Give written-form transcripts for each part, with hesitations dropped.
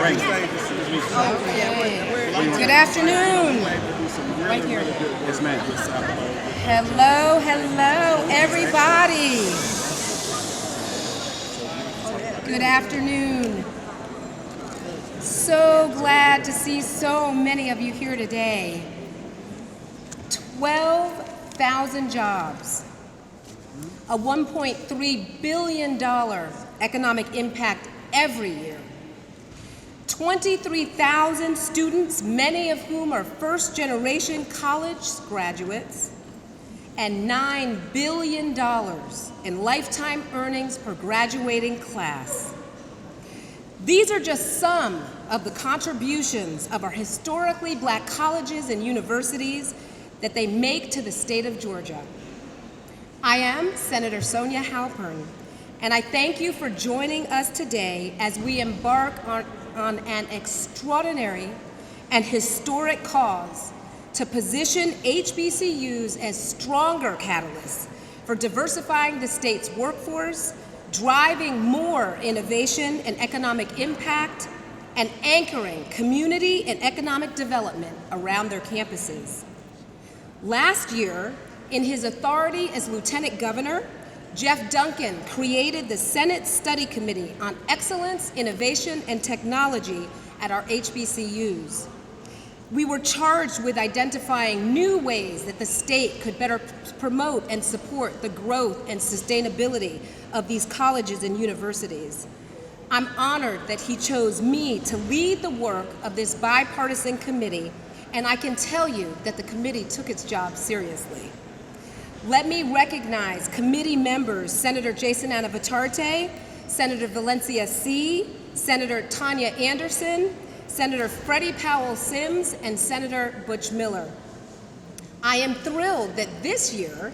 Great. Good afternoon. Right here. Yes, ma'am. Hello, hello, everybody. Good afternoon. So glad to see so many of you here today. 12,000 jobs, a $1.3 billion economic impact every year, 23,000 students, many of whom are first-generation college graduates, and $9 billion in lifetime earnings per graduating class. These are just some of the contributions of our historically Black colleges and universities that they make to the state of Georgia. I am Senator Sonya Halpern, and I thank you for joining us today as we embark on an extraordinary and historic cause to position HBCUs as stronger catalysts for diversifying the state's workforce, driving more innovation and economic impact, and anchoring community and economic development around their campuses. Last year, in his authority as Lieutenant Governor, Jeff Duncan created the Senate Study Committee on Excellence, Innovation, and Technology at our HBCUs. We were charged with identifying new ways that the state could better promote and support the growth and sustainability of these colleges and universities. I'm honored that he chose me to lead the work of this bipartisan committee, and I can tell you that the committee took its job seriously. Let me recognize committee members Senator Jason Anavitarte, Senator Valencia C., Senator Tanya Anderson, Senator Freddie Powell Sims, and Senator Butch Miller. I am thrilled that this year,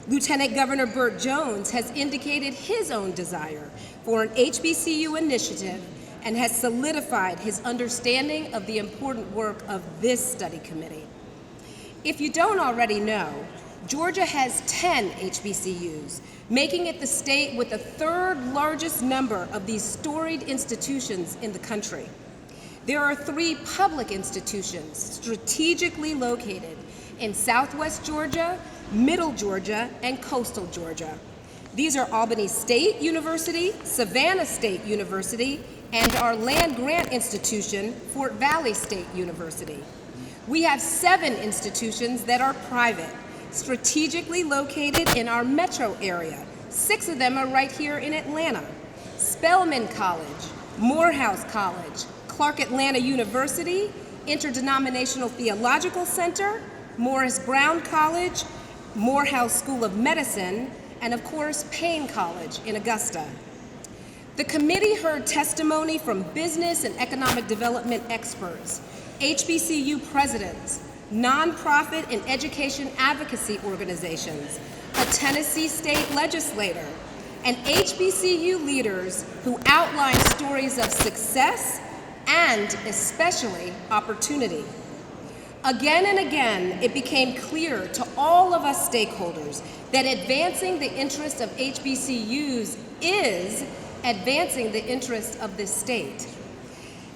Lieutenant Governor Burt Jones has indicated his own desire for an HBCU initiative and has solidified his understanding of the important work of this study committee. If you don't already know, Georgia has 10 HBCUs, making it the state with the third largest number of these storied institutions in the country. There are 3 public institutions strategically located in Southwest Georgia, Middle Georgia, and Coastal Georgia. These are Albany State University, Savannah State University, and our land-grant institution, Fort Valley State University. We have 7 institutions that are private, strategically located in our metro area. 6 of them are right here in Atlanta. Spelman College, Morehouse College, Clark Atlanta University, Interdenominational Theological Center, Morris Brown College, Morehouse School of Medicine, and of course, Payne College in Augusta. The committee heard testimony from business and economic development experts, HBCU presidents, nonprofit and education advocacy organizations, a Tennessee state legislator, and HBCU leaders who outlined stories of success and especially opportunity. Again and again, it became clear to all of us stakeholders that advancing the interests of HBCUs is advancing the interests of this state.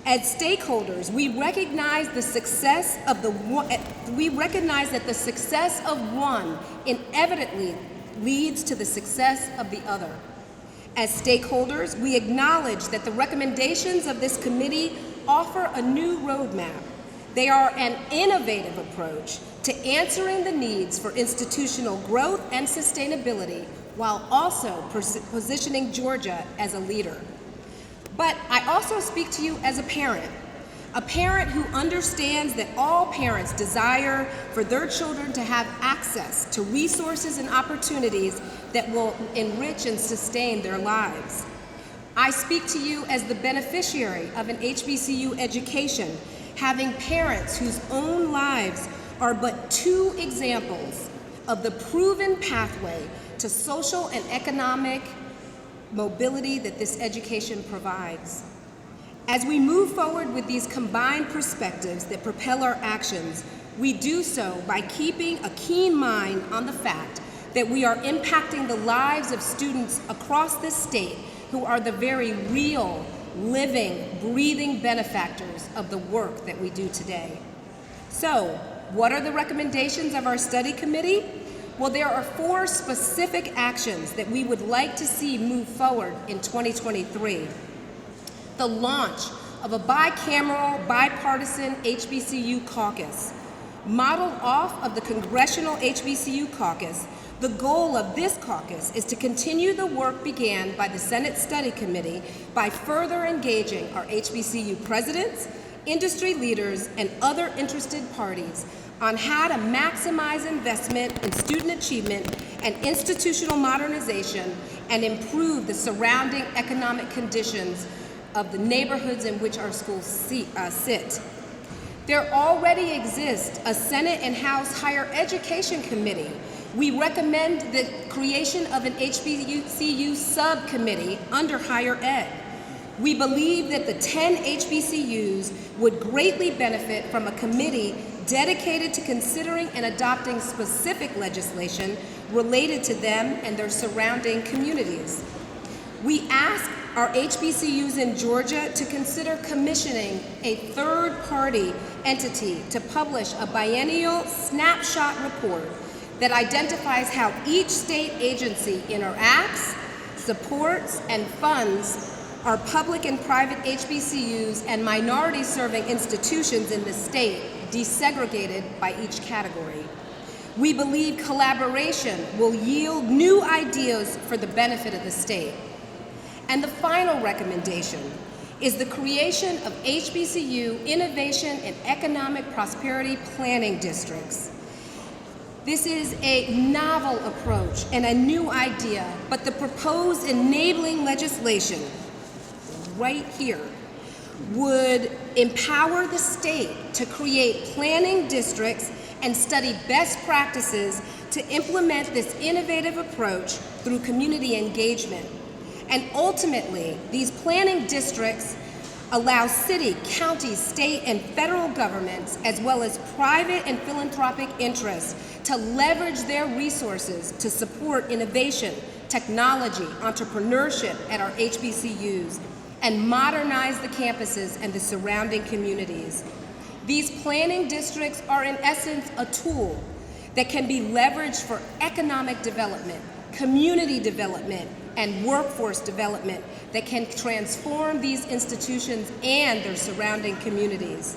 As stakeholders, we recognize that the success of one inevitably leads to the success of the other. As stakeholders, we acknowledge that the recommendations of this committee offer a new roadmap. They are an innovative approach to answering the needs for institutional growth and sustainability while also positioning Georgia as a leader. But I also speak to you as a parent who understands that all parents desire for their children to have access to resources and opportunities that will enrich and sustain their lives. I speak to you as the beneficiary of an HBCU education, having parents whose own lives are but 2 examples of the proven pathway to social and economic mobility that this education provides. As we move forward with these combined perspectives that propel our actions, we do so by keeping a keen mind on the fact that we are impacting the lives of students across this state who are the very real living, breathing benefactors of the work that we do today. So, what are the recommendations of our study committee? Well, there are 4 specific actions that we would like to see move forward in 2023. The launch of a bicameral, bipartisan HBCU caucus. Modeled off of the Congressional HBCU caucus, the goal of this caucus is to continue the work began by the Senate Study Committee by further engaging our HBCU presidents, industry leaders, and other interested parties on how to maximize investment in student achievement and institutional modernization and improve the surrounding economic conditions of the neighborhoods in which our schools sit. There already exists a Senate and House Higher Education Committee. We recommend the creation of an HBCU subcommittee under higher ed. We believe that the 10 HBCUs would greatly benefit from a committee dedicated to considering and adopting specific legislation related to them and their surrounding communities. We ask our HBCUs in Georgia to consider commissioning a third-party entity to publish a biennial snapshot report that identifies how each state agency interacts, supports, and funds our public and private HBCUs and minority-serving institutions in the state, desegregated by each category. We believe collaboration will yield new ideas for the benefit of the state. And the final recommendation is the creation of HBCU Innovation and Economic Prosperity Planning Districts. This is a novel approach and a new idea, but the proposed enabling legislation right here would empower the state to create planning districts and study best practices to implement this innovative approach through community engagement. And ultimately, these planning districts allow city, county, state, and federal governments, as well as private and philanthropic interests, to leverage their resources to support innovation, technology, entrepreneurship at our HBCUs, and modernize the campuses and the surrounding communities. These planning districts are in essence a tool that can be leveraged for economic development, community development, and workforce development that can transform these institutions and their surrounding communities.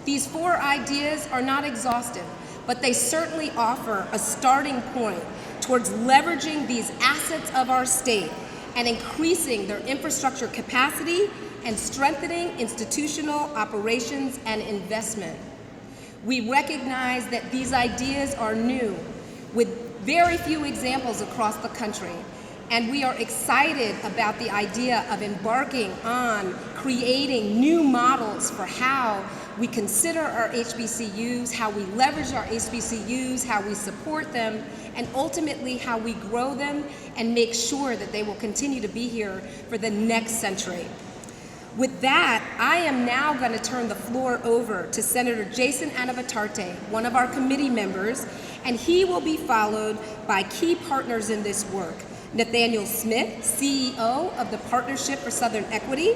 These 4 ideas are not exhaustive, but they certainly offer a starting point towards leveraging these assets of our state and increasing their infrastructure capacity and strengthening institutional operations and investment. We recognize that these ideas are new, with very few examples across the country, and we are excited about the idea of embarking on creating new models for how we consider our HBCUs, how we leverage our HBCUs, how we support them, and ultimately how we grow them and make sure that they will continue to be here for the next century. With that, I am now going to turn the floor over to Senator Jason Anavatarte, one of our committee members, and he will be followed by key partners in this work. Nathaniel Smith, CEO of the Partnership for Southern Equity,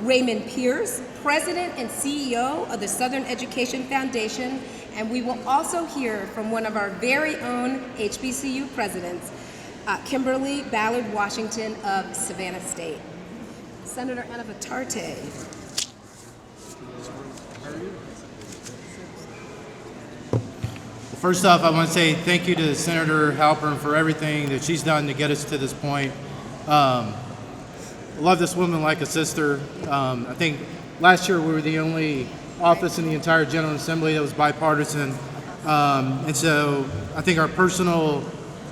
Raymond Pierce, President and CEO of the Southern Education Foundation, and we will also hear from one of our very own HBCU presidents, Kimberly Ballard Washington of Savannah State. Senator Anavatarte. First off, I want to say thank you to Senator Halpern for everything that she's done to get us to this point. I love this woman like a sister. I think last year we were the only office in the entire General Assembly that was bipartisan. And so I think our personal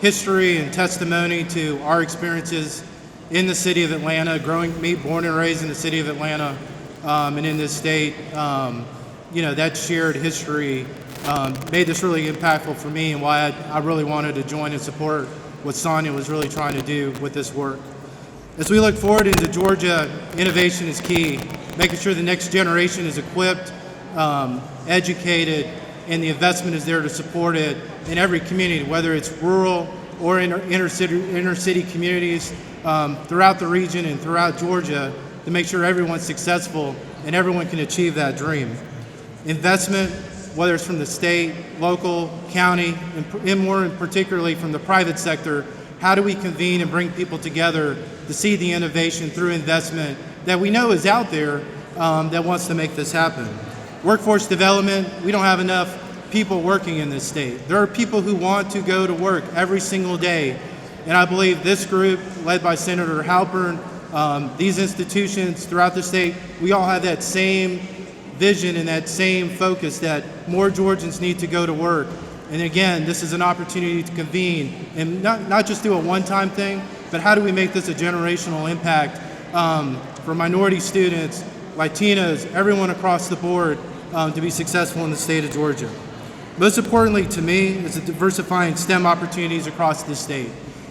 history and testimony to our experiences in the city of Atlanta, born and raised in the city of Atlanta, and in this state, that shared history made this really impactful for me, and why I really wanted to join and support what Sonya was really trying to do with this work. As we look forward into Georgia, innovation is key. Making sure the next generation is equipped, educated, and the investment is there to support it in every community, whether it's rural or inner city communities throughout the region and throughout Georgia. to make sure everyone's successful and everyone can achieve that dream. Investment, whether it's from the state, local, county, and more particularly from the private sector, how do we convene and bring people together to see the innovation through investment that we know is out there that wants to make this happen? Workforce development, we don't have enough people working in this state. There are people who want to go to work every single day, and I believe this group, led by Senator Halpern, these institutions throughout the state, we all have that same vision and that same focus that more Georgians need to go to work. And again, this is an opportunity to convene and not just do a one-time thing, but how do we make this a generational impact for minority students, Latinos, everyone across the board to be successful in the state of Georgia. Most importantly to me is diversifying STEM opportunities across the state.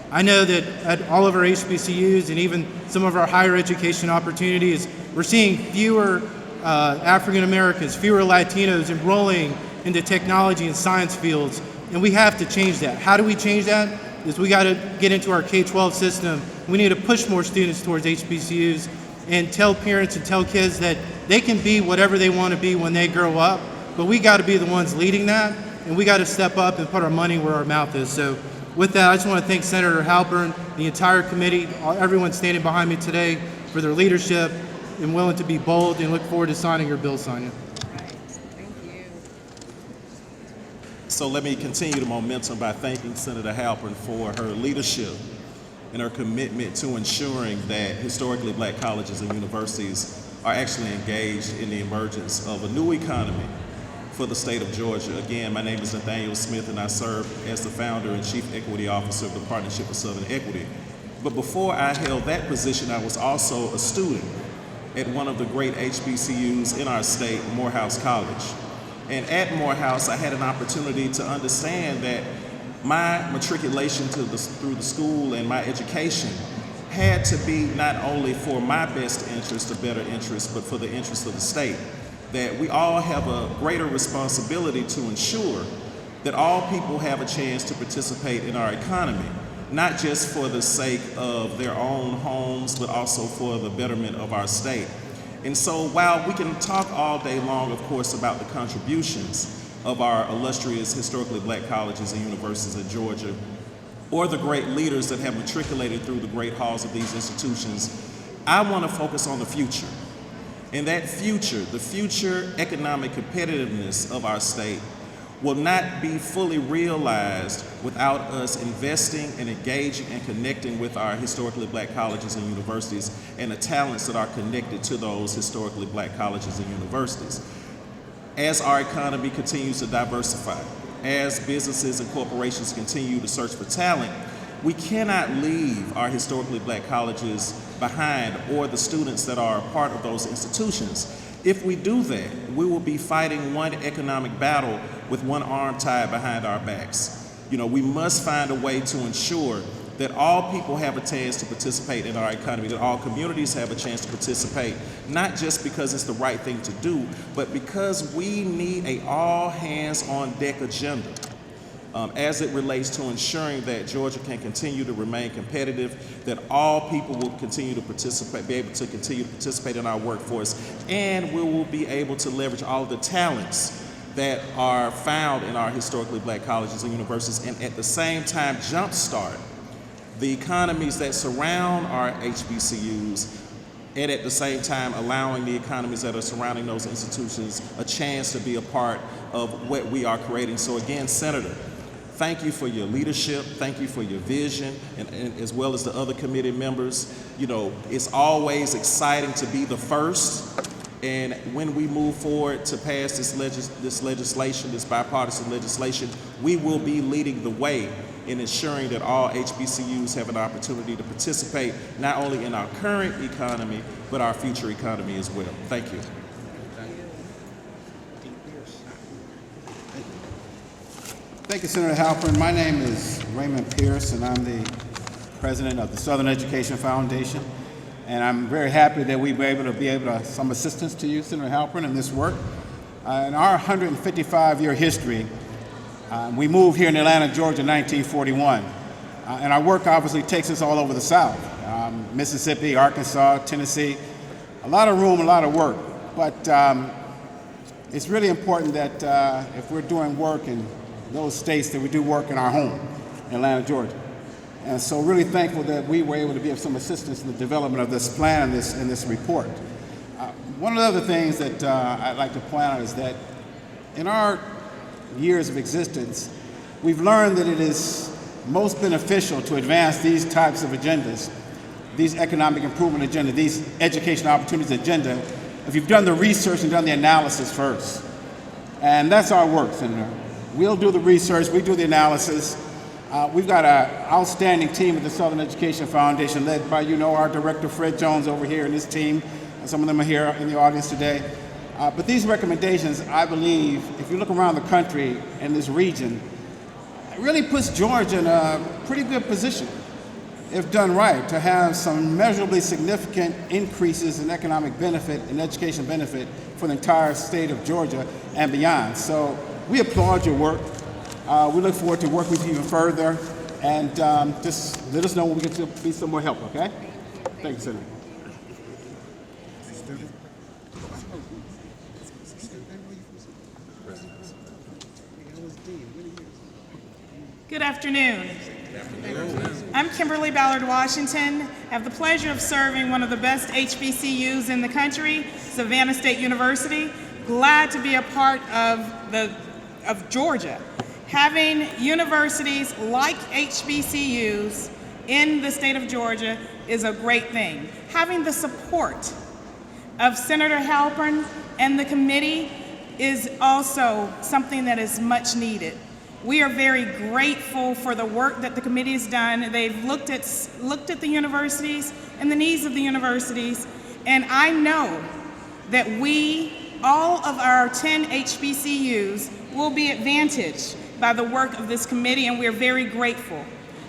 I know that at all of our HBCUs and even some of our higher education opportunities, we're seeing fewer African Americans, fewer Latinos enrolling into technology and science fields, and we have to change that. How do we change that? Is we got to get into our K-12 system. We need to push more students towards HBCUs and tell parents and tell kids that they can be whatever they want to be when they grow up, but we got to be the ones leading that, and we got to step up and put our money where our mouth is. So with that, I just want to thank Senator Halpern, the entire committee, everyone standing behind me today for their leadership and willing to be bold, and look forward to signing your bill, Sonya. So let me continue the momentum by thanking Senator Halpern for her leadership and her commitment to ensuring that historically black colleges and universities are actually engaged in the emergence of a new economy for the state of Georgia. Again, my name is Nathaniel Smith, and I serve as the founder and chief equity officer of the Partnership for Southern Equity. But before I held that position, I was also a student at one of the great HBCUs in our state, Morehouse College. And at Morehouse, I had an opportunity to understand that my matriculation through the school and my education had to be not only for my best interest, or better interest, but for the interest of the state. That we all have a greater responsibility to ensure that all people have a chance to participate in our economy, not just for the sake of their own homes, but also for the betterment of our state. And so while we can talk all day long, of course, about the contributions of our illustrious historically black colleges and universities in Georgia, or the great leaders that have matriculated through the great halls of these institutions, I want to focus on the future. And that future, the future economic competitiveness of our state, will not be fully realized without us investing and engaging and connecting with our historically black colleges and universities and the talents that are connected to those historically black colleges and universities. As our economy continues to diversify, as businesses and corporations continue to search for talent, we cannot leave our historically black colleges behind, or the students that are a part of those institutions. If we do that, we will be fighting one economic battle with one arm tied behind our backs. We must find a way to ensure that all people have a chance to participate in our economy, that all communities have a chance to participate, not just because it's the right thing to do, but because we need an all-hands-on-deck agenda as it relates to ensuring that Georgia can continue to remain competitive, that all people will continue to participate, be able to continue to participate in our workforce, and we will be able to leverage all of the talents that are found in our historically black colleges and universities, and at the same time jumpstart the economies that surround our HBCUs, and at the same time allowing the economies that are surrounding those institutions a chance to be a part of what we are creating. So again, Senator, thank you for your leadership, thank you for your vision, and as well as the other committee members. It's always exciting to be the first, and when we move forward to pass this legislation, this bipartisan legislation, we will be leading the way in ensuring that all HBCUs have an opportunity to participate not only in our current economy, but our future economy as well. Thank you. Thank you, Senator Halpern. My name is Raymond Pierce, and I'm the president of the Southern Education Foundation. And I'm very happy that we were able to some assistance to you, Senator Halpern, in this work. In our 155-year history, we moved here in Atlanta, Georgia in 1941. And our work obviously takes us all over the South, Mississippi, Arkansas, Tennessee. a lot of room, a lot of work. But it's really important that if we're doing work in those states, that we do work in our home, in Atlanta, Georgia. And so really thankful that we were able to be of some assistance in the development of this plan and this report. One of the other things that I'd like to point out is that in our years of existence, we've learned that it is most beneficial to advance these types of agendas, these economic improvement agenda, these education opportunities agenda, if you've done the research and done the analysis first. And that's our work, Senator. We'll do the research, we do the analysis. We've got an outstanding team at the Southern Education Foundation led by, our director, Fred Jones, over here, and his team. Some of them are here in the audience today. But these recommendations, I believe, if you look around the country and this region, it really puts Georgia in a pretty good position, if done right, to have some measurably significant increases in economic benefit and education benefit for the entire state of Georgia and beyond. So we applaud your work. We look forward to working with you even further, and just let us know when we get to be some more help, okay? Thank you, Senator. Good afternoon. I'm Kimberly Ballard Washington. I have the pleasure of serving one of the best HBCUs in the country, Savannah State University. Glad to be a part of Georgia. Having universities like HBCUs in the state of Georgia is a great thing. Having the support of Senator Halpern and the committee is also something that is much needed. We are very grateful for the work that the committee has done. They've looked at the universities and the needs of the universities, and I know that all of our 10 HBCUs will be advantaged by the work of this committee, and we're very grateful.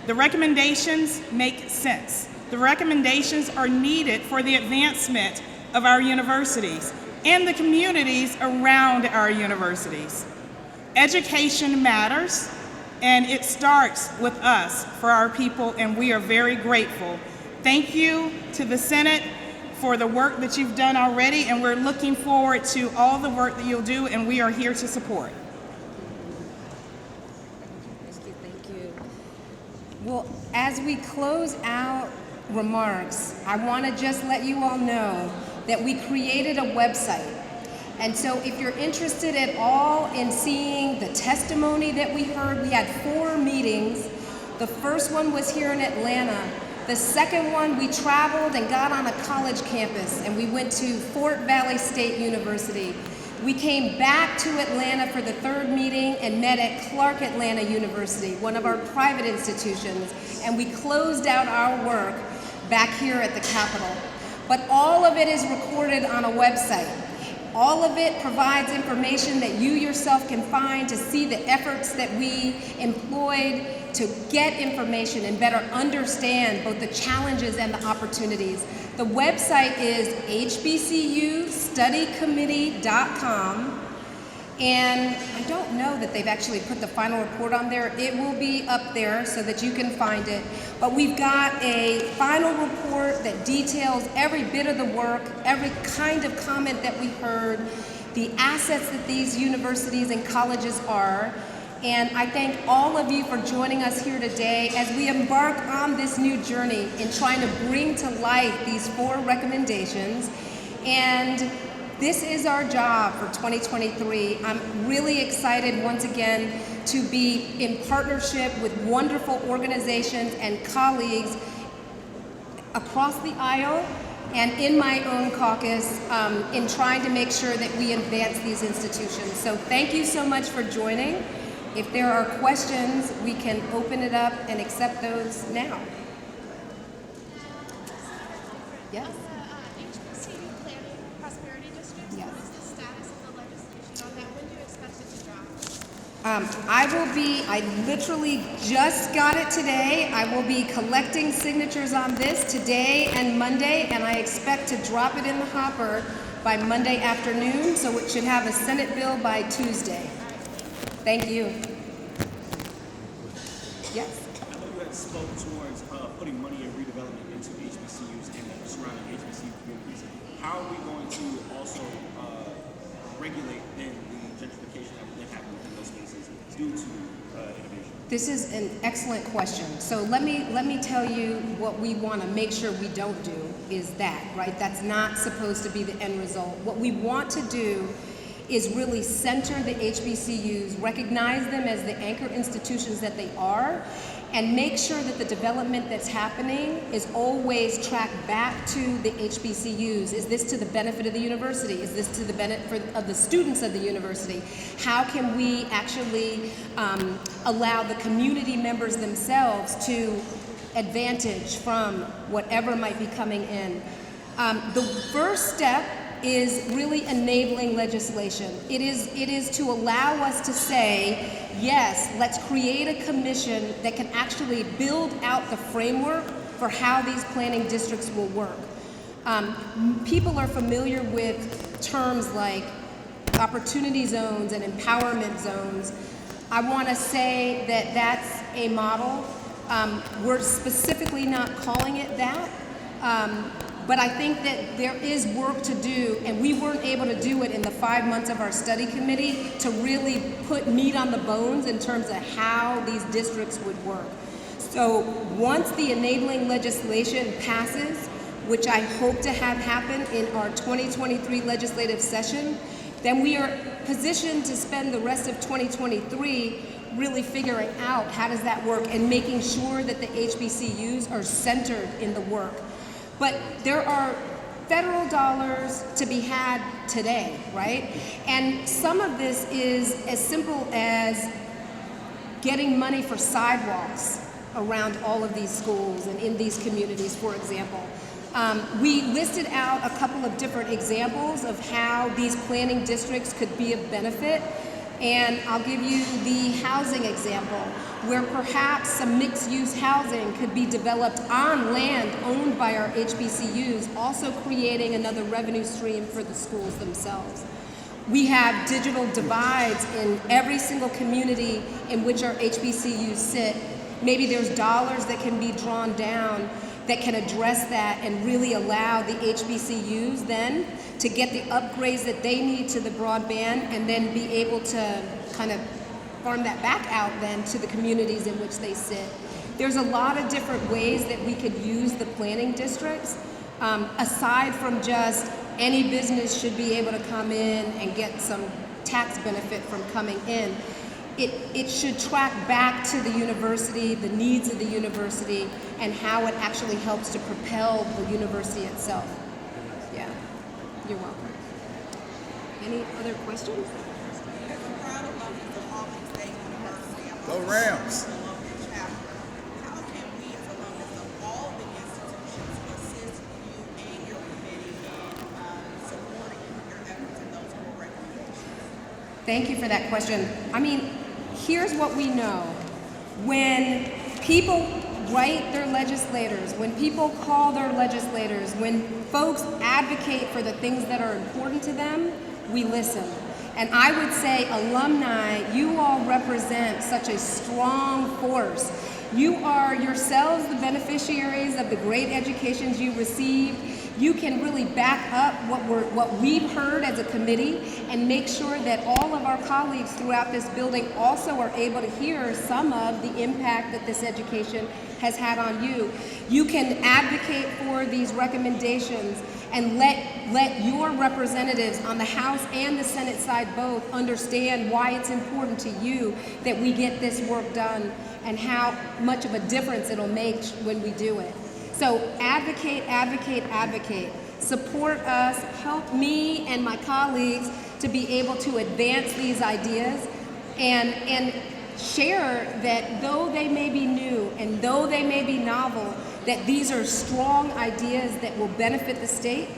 The recommendations make sense. The recommendations are needed for the advancement of our universities and the communities around our universities. Education matters, and it starts with us for our people, and we are very grateful. Thank you to the Senate for the work that you've done already, and we're looking forward to all the work that you'll do, and we are here to support. Thank you. Well, as we close out remarks, I want to just let you all know that we created a website. And so if you're interested at all in seeing the testimony that we heard, we had 4 meetings. The first one was here in Atlanta. The second one, we traveled and got on a college campus, and we went to Fort Valley State University. We came back to Atlanta for the 3rd meeting and met at Clark Atlanta University, one of our private institutions, and we closed out our work back here at the Capitol. But all of it is recorded on a website. All of it provides information that you yourself can find to see the efforts that we employed to get information and better understand both the challenges and the opportunities. The website is hbcustudycommittee.com, and I don't know that they've actually put the final report on there. It will be up there so that you can find it. But we've got a final report that details every bit of the work, every kind of comment that we heard, the assets that these universities and colleges are. And I thank all of you for joining us here today as we embark on this new journey in trying to bring to light these 4 recommendations. And this is our job for 2023. I'm really excited once again to be in partnership with wonderful organizations and colleagues across the aisle and in my own caucus in trying to make sure that we advance these institutions. So thank you so much for joining. If there are questions, we can open it up and accept those now. Yes? HBCU Planning Prosperity District. Yes. What is the status of the legislation on that? When do you expect it to drop? I literally just got it today. I will be collecting signatures on this today and Monday, and I expect to drop it in the hopper by Monday afternoon, so it should have a Senate bill by Tuesday. Thank you. Yes? I know you had spoke towards putting money in redevelopment into HBCUs and the surrounding HBCU communities. how are we going to also regulate then the gentrification that will then happen within those spaces due to innovation? This is an excellent question. So let me tell you what we want to make sure we don't do is that, right? That's not supposed to be the end result. What we want to do is really center the HBCUs, recognize them as the anchor institutions that they are, and make sure that the development that's happening is always tracked back to the HBCUs. Is this to the benefit of the university? Is this to the benefit of the students of the university? How can we actually allow the community members themselves to advantage from whatever might be coming in? The first step is really enabling legislation. It is to allow us to say, yes, let's create a commission that can actually build out the framework for how these planning districts will work. People are familiar with terms like opportunity zones and empowerment zones. I want to say that that's a model. We're specifically not calling it that. But I think that there is work to do, and we weren't able to do it in the 5 months of our study committee to really put meat on the bones in terms of how these districts would work. So once the enabling legislation passes, which I hope to have happen in our 2023 legislative session, then we are positioned to spend the rest of 2023 really figuring out how does that work and making sure that the HBCUs are centered in the work. But there are federal dollars to be had today, right? And some of this is as simple as getting money for sidewalks around all of these schools and in these communities, for example. We listed out a couple of different examples of how these planning districts could be of benefit. And I'll give you the housing example, where perhaps some mixed-use housing could be developed on land owned by our HBCUs, also creating another revenue stream for the schools themselves. We have digital divides in every single community in which our HBCUs sit. Maybe there's dollars that can be drawn down that can address that and really allow the HBCUs then to get the upgrades that they need to the broadband and then be able to kind of farm that back out then to the communities in which they sit. There's a lot of different ways that we could use the planning districts, aside from just any business should be able to come in and get some tax benefit from coming in. It should track back to the university, the needs of the university, and how it actually helps to propel the university itself. Yeah, you're welcome. Any other questions? Go Rams! How can we as alumnus of all the institutions assist you and your committee in supporting your efforts in those core recommendations? Thank you for that question. I mean, here's what we know. When people write their legislators, when people call their legislators, when folks advocate for the things that are important to them, we listen. And I would say, alumni, you all represent such a strong force. You are yourselves the beneficiaries of the great educations you received. You can really back up what we've heard as a committee and make sure that all of our colleagues throughout this building also are able to hear some of the impact that this education has had on you. You can advocate for these recommendations and let your representatives on the House and the Senate side both understand why it's important to you that we get this work done and how much of a difference it'll make when we do it. So advocate, advocate, advocate. Support us, help me and my colleagues to be able to advance these ideas and share that though they may be new and though they may be novel, that these are strong ideas that will benefit the state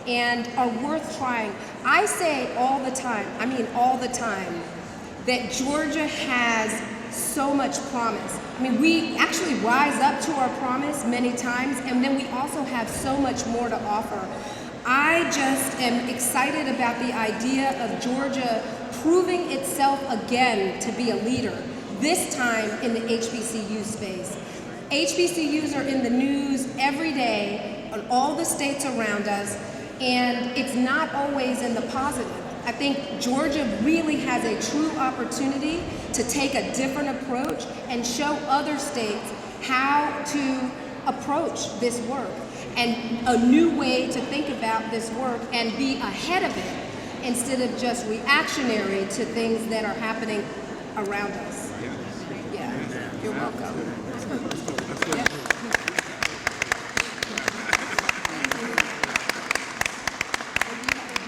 and are worth trying. I say all the time, that Georgia has so much promise. I mean, we actually rise up to our promise many times, and then we also have so much more to offer. I just am excited about the idea of Georgia proving itself again to be a leader, this time in the HBCU space. HBCUs are in the news every day on all the states around us, And it's not always in the positive. I think Georgia really has a true opportunity to take a different approach and show other states how to approach this work and a new way to think about this work and be ahead of it instead of just reactionary to things that are happening around us. Yeah, you're welcome. Yeah.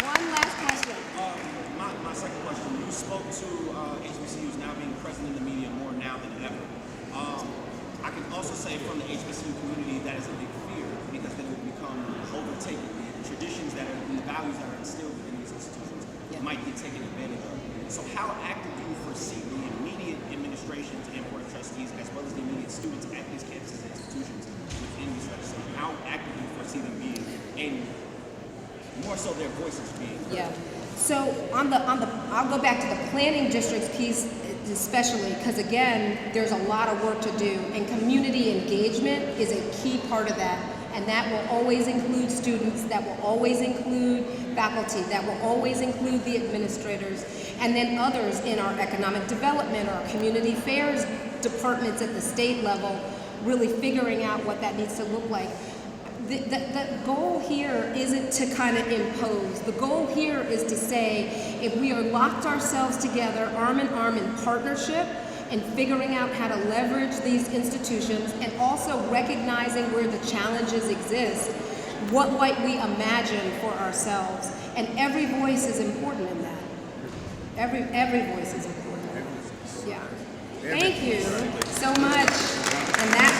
One last question. My second question, you spoke to HBCUs now being present in the media more now than ever. I can also say from the HBCU community that is a big fear because then it will become overtaken. The traditions that are, and the values that are instilled within these institutions might get taken advantage of. So how active do you foresee the immediate administrations and board of trustees as well as the immediate students at these campuses and institutions within these legislation? How active do you foresee them being and more so their voices being heard? Yeah. So I'll go back to the planning districts piece especially because again, there's a lot of work to do and community engagement is a key part of that. And that will always include students, that will always include faculty, that will always include the administrators, and then others in our economic development or our community affairs departments at the state level, really figuring out what that needs to look like. The goal here isn't to kind of impose. The goal here is to say, if we are locked ourselves together, arm in arm in partnership, and figuring out how to leverage these institutions and also recognizing where the challenges exist, what might we imagine for ourselves? And every voice is important in that. Every voice is important. Yeah. Thank you so much. And that